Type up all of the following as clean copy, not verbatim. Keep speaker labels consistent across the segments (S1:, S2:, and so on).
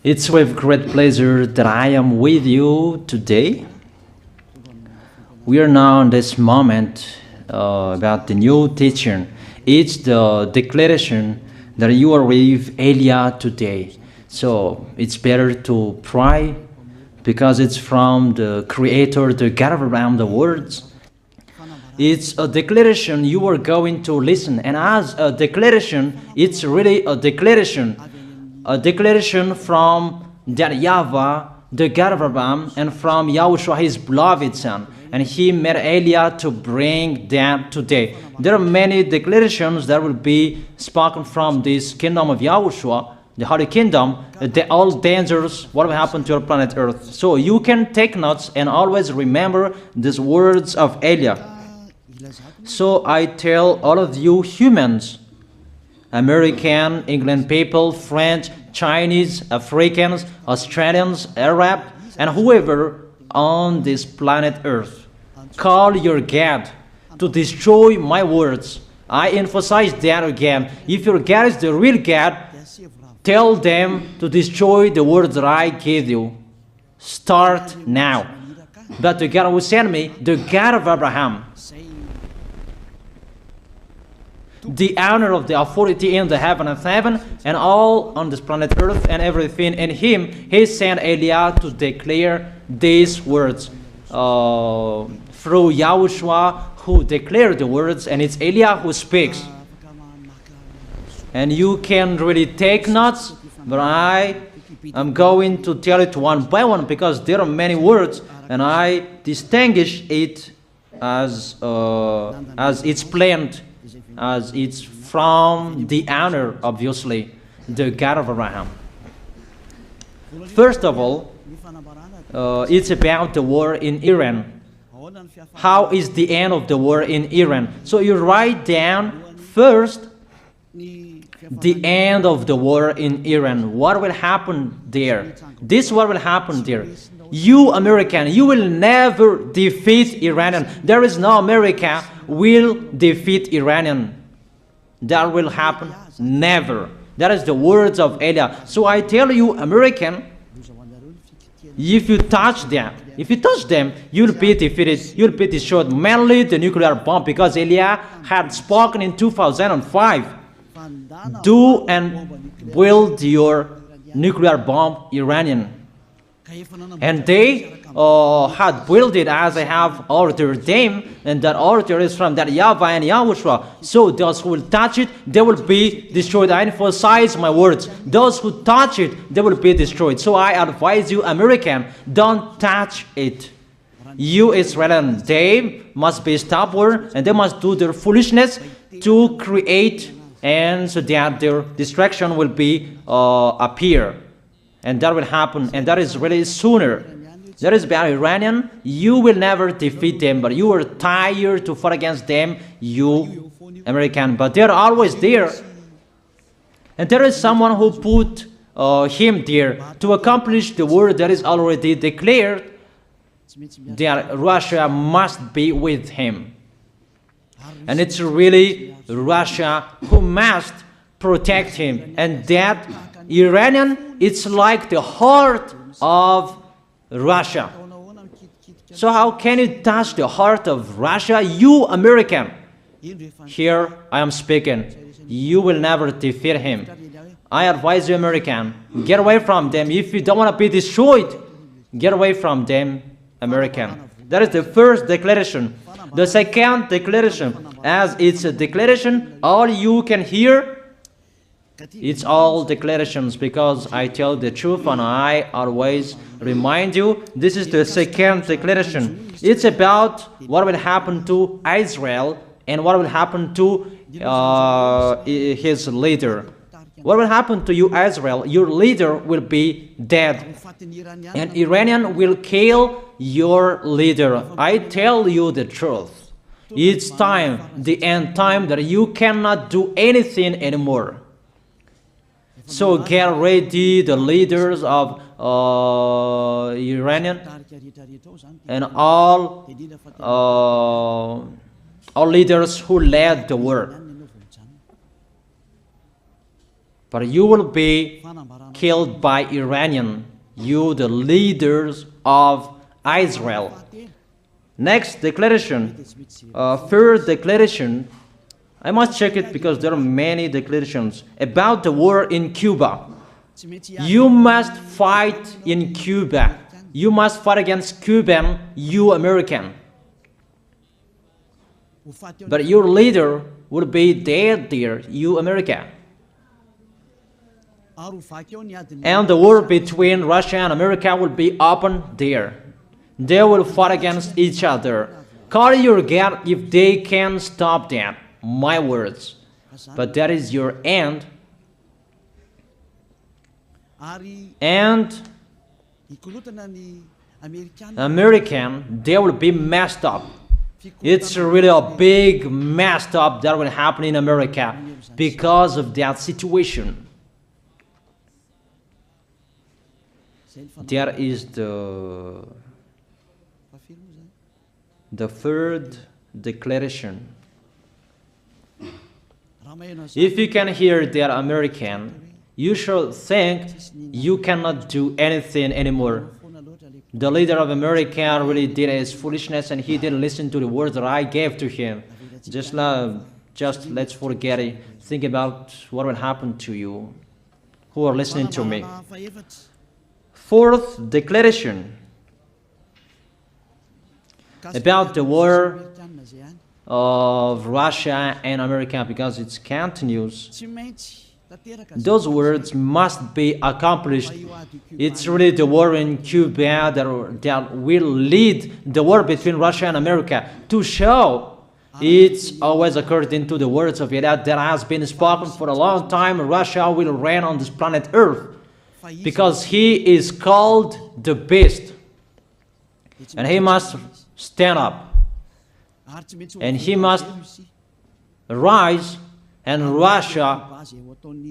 S1: It's with great pleasure that I am with you today. We are now in this moment about the new teaching. It's the declaration that you are with Elia today. So it's better to pray because it's from the Creator, the God of Abraham, the words. It's a declaration you are going to listen. And as a declaration, it's really a declaration from that YAHVAH, the God of Abraham, and from YAHOSHUAH, his beloved son. And he made Elia to bring them today. There are many declarations that will be spoken from this kingdom of YAHOSHUAH, the Holy Kingdom, all dangers, what will happen to your planet Earth. So you can take notes and always remember these words of Elia. So I tell all of you humans, American, England people, French, Chinese, Africans, Australians, Arab, and whoever on this planet Earth, call your God to destroy my words. I emphasize that again. If your God is the real God, tell them to destroy the words that I gave you. Start now. But the God who sent me, the God of Abraham, the honor of the authority in the heaven of heaven and all on this planet Earth and everything in him, he sent Elia to declare these words through YAHOSHUAH, who declared the words, and it's Elia who speaks. And you can really take notes, but I am going to tell it one by one because there are many words, and I distinguish it as it's planned, as it's from the honor, obviously, the God of Abraham. First of all, it's about the war in Iran. How is the end of the war in Iran? So you write down first the end of the war in Iran. What will happen there? This what will happen there. You American, you will never defeat Iranian. There is no America will defeat Iranian. That will happen never. That is the words of Elia. So I tell you, American, if you touch them, you'll be defeated, you'll be destroyed. Mainly the nuclear bomb, because Elia had spoken in 2005. Do and build your nuclear bomb, Iranian. And they had built it as I have ordered them, and that order is from that YAHVAH and YAHOSHUAH. So those who will touch it, they will be destroyed. I emphasize my words. Those who touch it, they will be destroyed. So I advise you, American, don't touch it. You Israelis, they must be stubborn, and they must do their foolishness to create, and so that their destruction will be appear. And that will happen, and that is really sooner. That is about Iranian. You will never defeat them, but you are tired to fight against them, you American. But they're always there. And there is someone who put him there to accomplish the word that is already declared, that Russia must be with him. And it's really Russia who must protect him. And that Iranian, it's like the heart of Russia. So how can you touch the heart of Russia? You American. Here I am speaking. You will never defeat him. I advise you, American, get away from them. If you don't want to be destroyed, get away from them, American. That is the first declaration. The second declaration, as it's a declaration, all you can hear, it's all declarations, because I tell the truth and I always remind you, this is the second declaration. It's about what will happen to Israel and what will happen to his leader. What will happen to you, Israel? Your leader will be dead, and Iranian will kill your leader. I tell you the truth. It's time, the end time, that you cannot do anything anymore. So get ready, the leaders of Iranian and all leaders who led the war. but you will be killed by Iranian, you the leaders of Israel. Next declaration, third declaration, I must check it because there are many declarations about the war in Cuba. You must fight in Cuba. You must fight against Cuban, you American. But your leader will be dead there, you America. And the war between Russia and America will be open there. They will fight against each other. Call your God if they can stop that. My words. But that is your end. And American, they will be messed up. It's really a big messed up that will happen in America because of that situation. That is the third declaration. If you can hear that American, you should think you cannot do anything anymore. The leader of America really did his foolishness and he didn't listen to the words that I gave to him. Just let's forget it. Think about what will happen to you who are listening to me. Fourth declaration about the war of Russia and America, because it continues. Those words must be accomplished. It's really the war in Cuba that will lead the war between Russia and America to show it's always according to the words of YAH that has been spoken for a long time. Russia will reign on this planet Earth because he is called the beast and he must stand up and he must rise, and Russia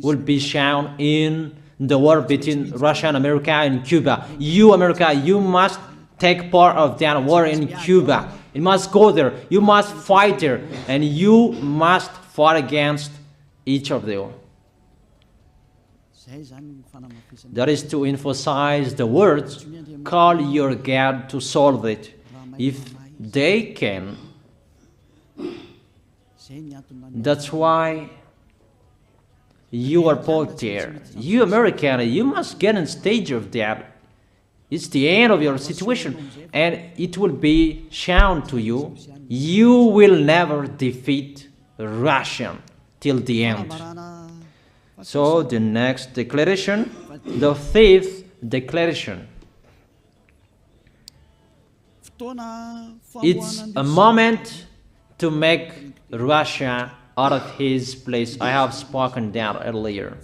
S1: will be shown in the war between Russia and America and Cuba. You, America, you must take part of that war in Cuba. You must go there. You must fight there. And you must fight against each of them. That is to emphasize the words, call your God to solve it. If they can, that's why you are put there. You American, you must get in stage of that. It's the end of your situation and it will be shown to you. You will never defeat Russia till the end. So the next declaration, the fifth declaration. It's a moment to make Russia out of his place. I have spoken that earlier.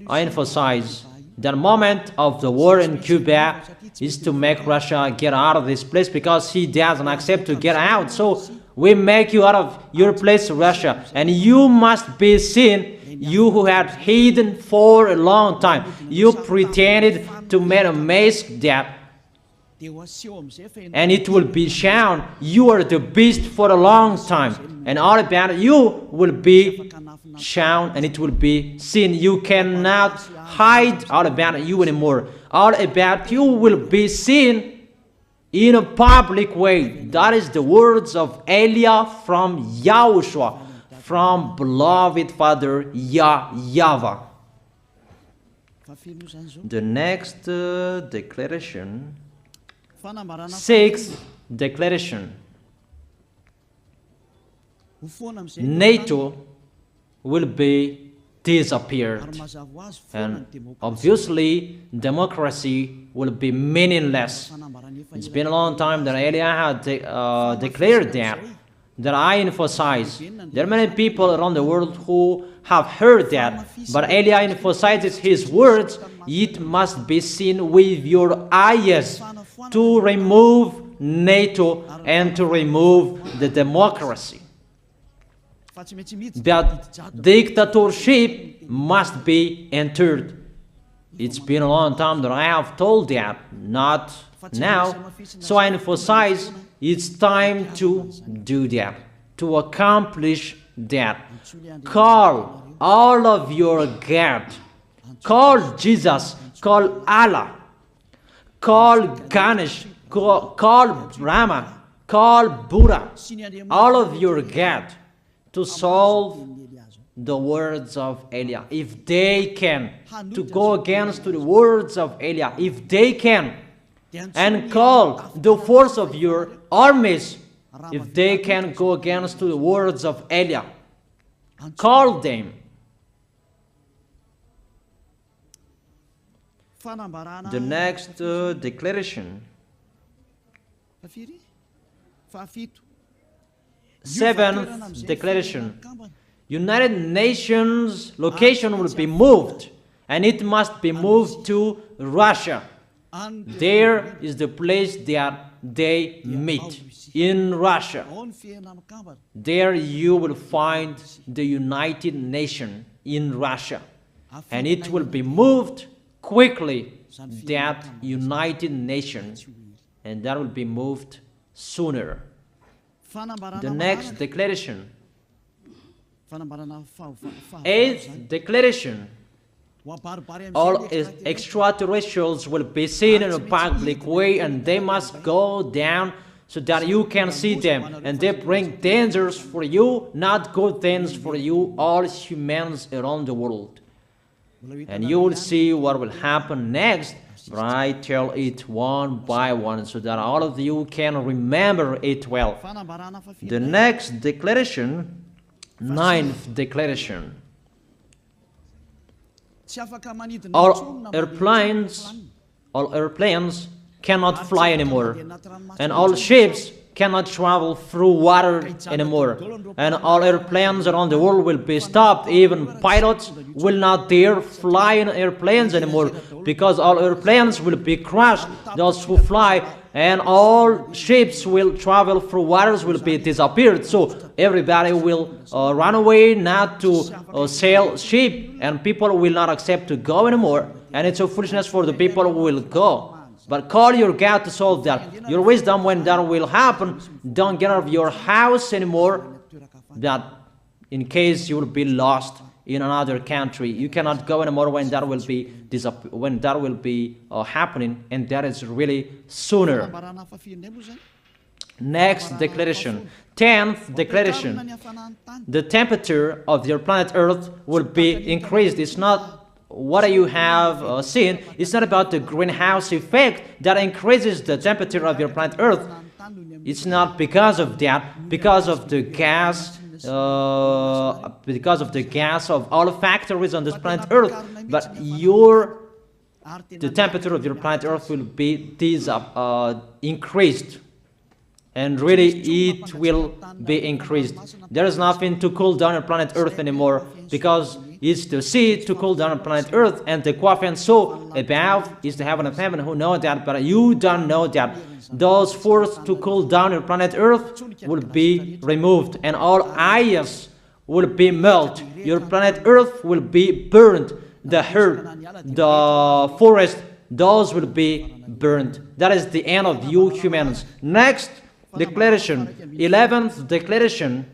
S1: I emphasize that moment of the war in Cuba is to make Russia get out of this place because he doesn't accept to get out. So we make you out of your place, Russia, and you must be seen, you who had hidden for a long time. You pretended to make a mask that, and it will be shown you are the beast for a long time, and all about you will be shown and it will be seen. You cannot hide all about you anymore. All about you will be seen in a public way. That is the words of Elia from YAHOSHUAH, from beloved Father YAHVAH. The next declaration, sixth declaration. NATO will be disappeared, and obviously democracy will be meaningless. It's been a long time that Elia had declared that I emphasize. There are many people around the world who have heard that, but Elia emphasizes his words. It must be seen with your eyes to remove NATO and to remove the democracy. That dictatorship must be entered. It's been a long time that I have told that, not now. So I emphasize it's time to do that, to accomplish that. Call all of your God. Call Jesus. Call Allah. Call Ganesh. Call Brahma. Call Buddha. All of your God to solve the words of Eliah. If they can, to go against the words of Eliah, if they can, and call the force of your armies, if they can go against the words of Eliah, call them. The next declaration. Seventh declaration. United Nations location will be moved, and it must be moved to Russia. There is the place that they meet, in Russia. There you will find the United Nations in Russia, and it will be moved quickly, that United Nations, and that will be moved sooner. The next declaration. Eighth declaration. All extraterrestrials will be seen in a public way, and they must go down so that you can see them, and they bring dangers for you, not good things for you, all humans around the world. And you will see what will happen next, but I tell it one by one so that all of you can remember it well. The next declaration, ninth declaration. All airplanes cannot fly anymore, and all ships cannot travel through water anymore, and all airplanes around the world will be stopped. Even pilots will not dare fly in airplanes anymore, because all airplanes will be crushed, those who fly, and all ships will travel through waters will be disappeared. So everybody will run away not to sail ship, and people will not accept to go anymore, and it's a foolishness for the people who will go. But call your God to solve that. Your wisdom when that will happen. Don't get out of your house anymore, that in case you will be lost in another country. You cannot go anymore when that will be happening, and that is really sooner. Next declaration. 10th declaration. The temperature of your planet Earth will be increased. It's not what you have seen. It's not about the greenhouse effect that increases the temperature of your planet Earth. It's not because of that, because of the gas, of all factories on this planet Earth. But the temperature of your planet Earth will be increased, and really it will be increased. There is nothing to cool down your planet Earth anymore, because it's the sea to cool down on planet Earth, and the Quaff so above is the heaven of heaven. Who know that? But you don't know that. Those forces to cool down your planet Earth will be removed, and all ice will be melted. Your planet Earth will be burned. The earth, the forest, those will be burned. That is the end of you humans. Next declaration, 11th declaration.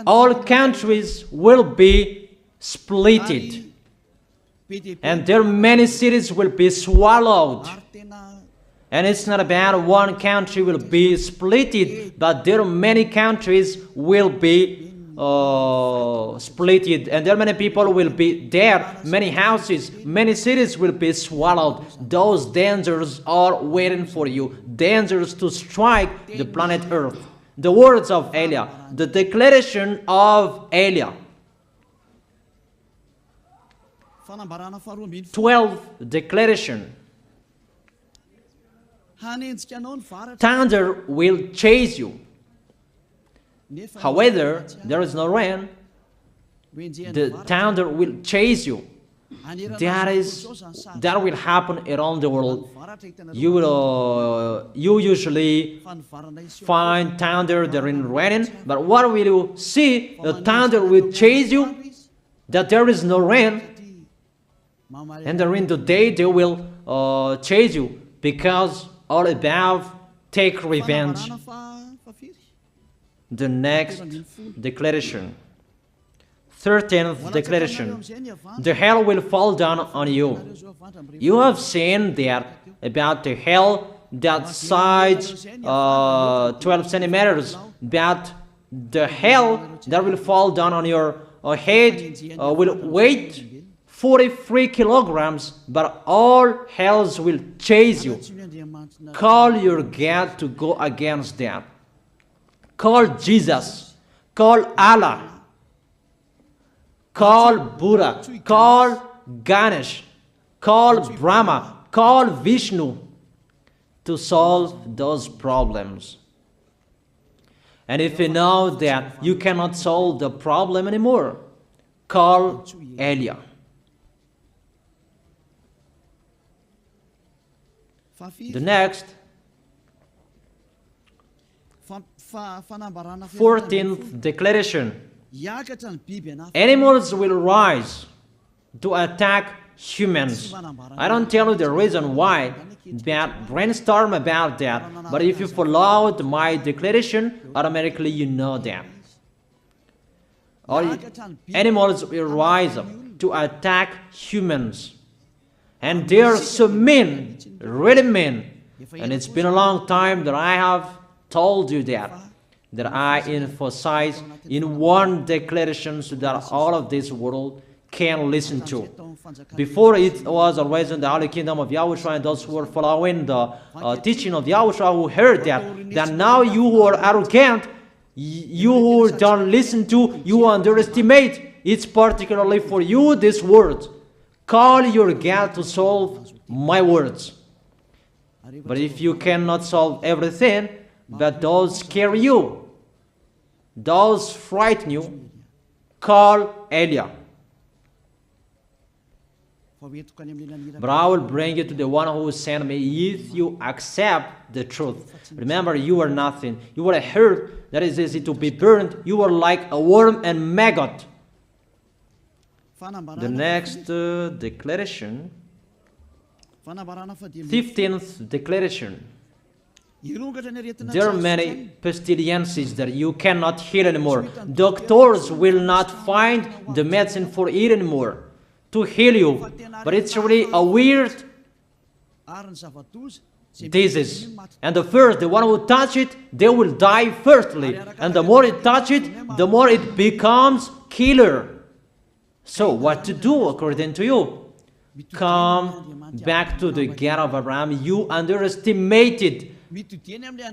S1: All countries will be splitted, and their many cities will be swallowed. And it's not about one country will be splitted, but there are many countries will be splitted, and there many people will be dead, many houses, many cities will be swallowed. Those dangers are waiting for you, dangers to strike the planet Earth. The words of Eliah, the declaration of Eliah. 12th declaration. Thunder will chase you. However, there is no rain. The thunder will chase you. That will happen around the world. You usually find thunder during raining, but what will you see? The thunder will chase you, that there is no rain, and during the day they will chase you, because all above take revenge. The next declaration. 13th declaration. The hell will fall down on you. You have seen that about the hell that size 12 centimeters, that the hell that will fall down on your head will weight 43 kilograms, but all hells will chase you. Call your God to go against that. Call Jesus. Call Allah. Call Buddha. Call Ganesh. Call Brahma. Call Vishnu to solve those problems. And if you know that you cannot solve the problem anymore, call YAH. The next, 14th declaration. Animals will rise to attack humans. I don't tell you the reason why, that brainstorm about that, but if you followed my declaration, automatically you know that. All animals will rise up to attack humans. And they are so mean, really mean. And it's been a long time that I have told you that I emphasize in one declaration so that all of this world can listen to. Before it was always in the Holy Kingdom of YAHOSHUAH, and those who were following the teaching of YAHOSHUAH who heard that now you who are arrogant, you who don't listen to, you underestimate. It's particularly for you, this word. Call your God to solve my words. But if you cannot solve everything, but those scare you, those frighten you, call YAH. But I will bring you to the one who sent me if you accept the truth. Remember, you are nothing. You are a herb that is easy to be burned. You are like a worm and maggot. The next declaration, 15th declaration. There are many pestilences that you cannot heal anymore. Doctors will not find the medicine for it anymore to heal you. But it's really a weird disease. And the one who touch it, they will die firstly. And the more it touch it, the more it becomes killer. So what to do according to you? Come back to the God of Abraham. You underestimated.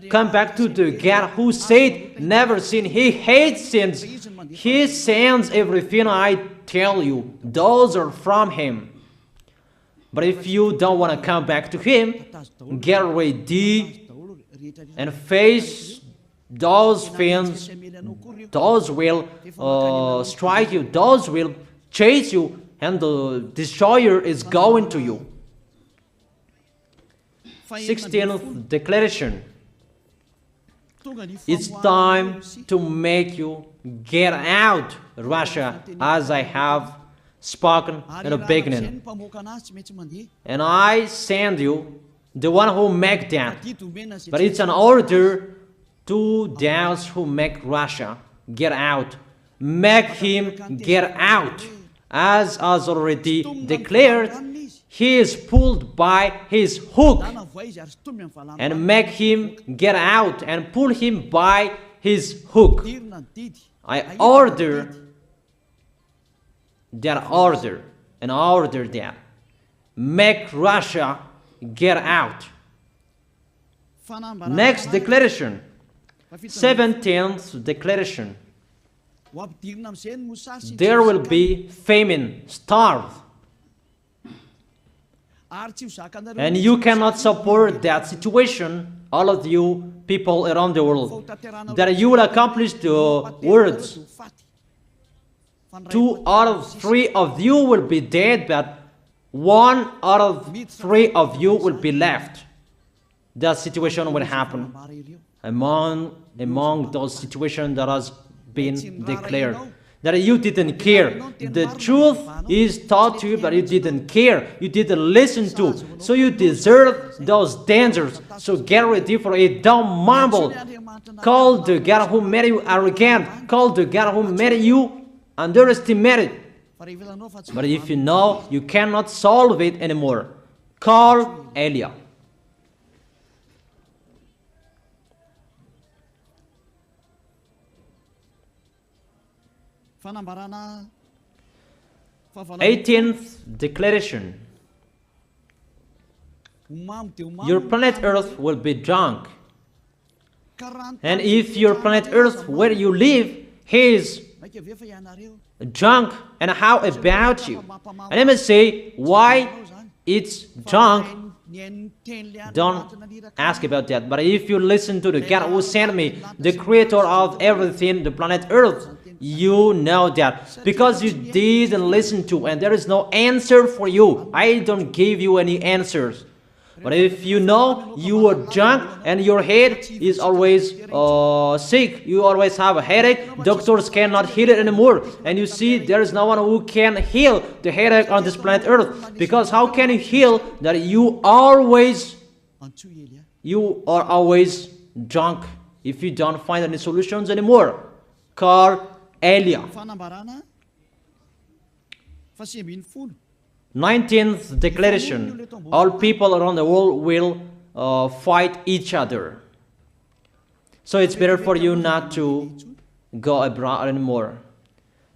S1: Come back to the God who said, never sin. He hates sins. He sends everything I tell you. Those are from Him. But if you don't want to come back to Him, get ready and face those things. Those will strike you. Those will chase you, and the destroyer is going to you. 16th declaration. It's time to make you get out Russia, as I have spoken in the beginning. And I send you the one who make that. But it's an order to those who make Russia get out. Make him get out. As already declared, he is pulled by his hook, and make him get out and pull him by his hook. I order that order and order that. Make Russia get out. Next declaration, 17th declaration. There will be famine, starve. And you cannot support that situation, all of you people around the world, that you will accomplish the words. 2 out of 3 of you will be dead, but 1 out of 3 of you will be left. That situation will happen among those situations that has been declared. that you didn't care. The truth is taught to you, but you didn't care. You didn't listen to. So you deserve those dangers. So get ready for it. Don't mumble. Call the God who made you arrogant. Call the God who made you underestimated. But if you know you cannot solve it anymore, call Eliah. Eighteenth declaration. Your planet Earth will be drunk. And if your planet Earth where you live is drunk, and how about you? And let me say why it's drunk. Don't ask about that. But if you listen to the God who sent me, the creator of everything, the planet Earth, you know that. Because you didn't listen to, and there is no answer for you. I don't give you any answers. But if you know you are drunk and your head is always sick, you always have a headache, doctors cannot heal it anymore. And you see there is no one who can heal the headache on this planet Earth. Because how can you heal that you are always drunk if you don't find any solutions anymore? Call Eliah. 19th declaration. All people around the world will fight each other. So it's better for you not to go abroad anymore.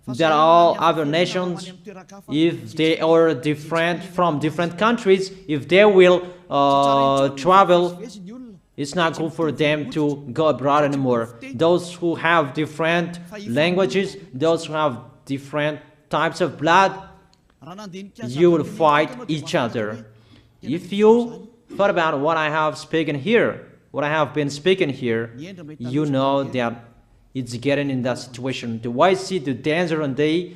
S1: There are all other nations, if they are different from different countries, if they will travel, it's not good for them to go abroad anymore. Those who have different languages, those who have different types of blood, you will fight each other. If you thought about what I have spoken here, what I have been speaking here, you know that it's getting in that situation. The wise see the danger and they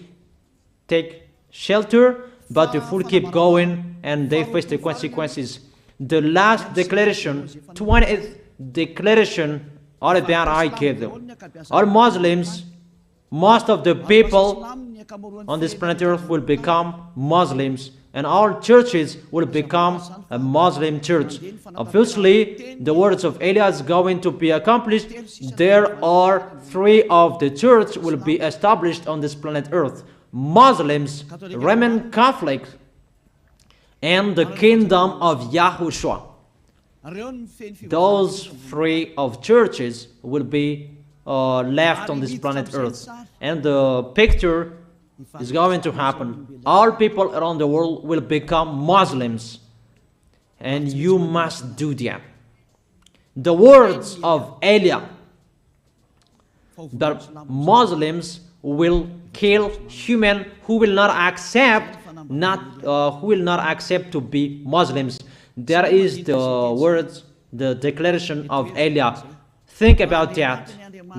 S1: take shelter, but the fool keep going and they face the consequences. The last declaration, 20th declaration, all about I gave them. All Muslims, most of the people on this planet Earth will become Muslims, and all churches will become a Muslim church. Obviously, the words of Eliah is going to be accomplished. There are 3 of the church will be established on this planet Earth: Muslims, Roman Catholics, and the kingdom of YAHOSHUAH. Those 3 of churches will be left on this planet Earth, and the picture is going to happen. All people around the world will become Muslims, and you must do that. The words of Eliah, that Muslims will kill human who will not accept to be Muslims. That is the words, the declaration of Eliah. Think about that.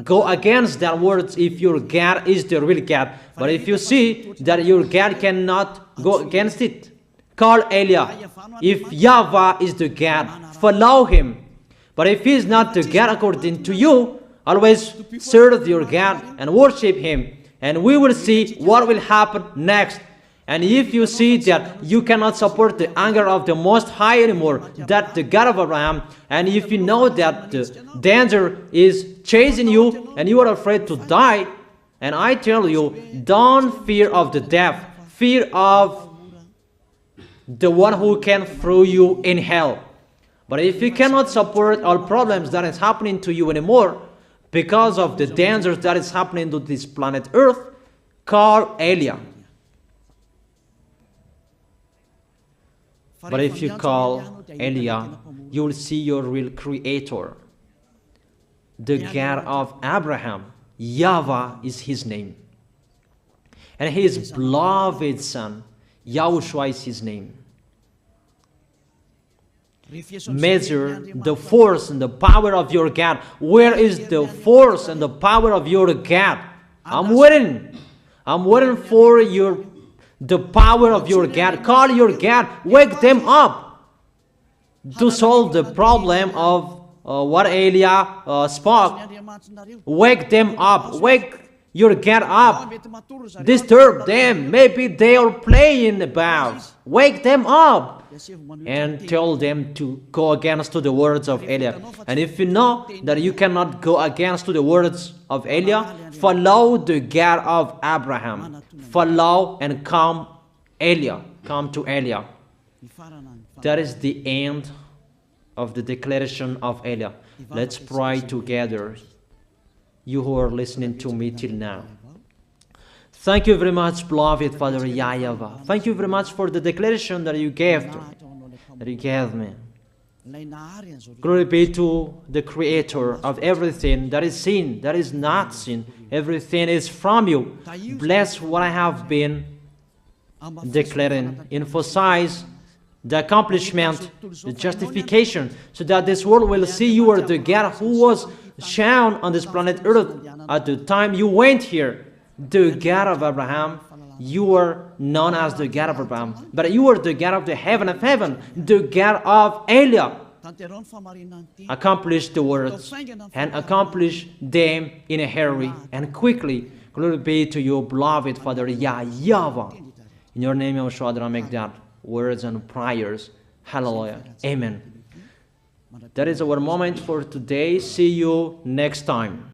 S1: Go against that words if your God is the real God. But if you see that your God cannot go against it, call Eliah. If YAHVAH is the God, follow him. But if he is not the God according to you, always serve your God and worship him. And we will see what will happen next. And if you see that you cannot support the anger of the Most High anymore, that the God of Abraham, and if you know that the danger is chasing you and you are afraid to die, and I tell you, don't fear of the death, fear of the one who can throw you in hell. But if you cannot support all problems that is happening to you anymore, because of the dangers that is happening to this planet Earth, call Eliah. But if you call Eliah, you will see your real creator, the God of Abraham. YAHVAH is his name. And his beloved son, YAHOSHUAH is his name. Measure the force and the power of your God. Where is the force and the power of your God? I'm waiting. I'm waiting for the power of your God. Call your God. Wake them up to solve the problem of what Eliah spoke. Wake them up. Wake You get up, disturb them. Maybe they are playing about. Wake them up and tell them to go against to the words of Eliah. And if you know that you cannot go against to the words of Eliah, follow the God of Abraham. Follow and come Eliah. Come to Eliah. That is the end of the declaration of Eliah. Let's pray together. You who are listening to me till now. Thank you very much, beloved Father YAHVAH. Thank you very much for the declaration that you gave me. Glory be to the Creator of everything that is seen, that is not seen. Everything is from you. Bless what I have been declaring. Emphasize the accomplishment, the justification, so that this world will see you are the God who was shown on this planet Earth at the time you went here. The God of Abraham. You are known as the God of Abraham, but you are the God of the heaven of heaven, the God of Eliah. Accomplish the words and accomplish them in a hurry and quickly. Glory be to you, beloved Father YAHVAH. In your name, YAHOSHUAH, I make that words and prayers. Hallelujah. Amen. That is our moment for today. See you next time.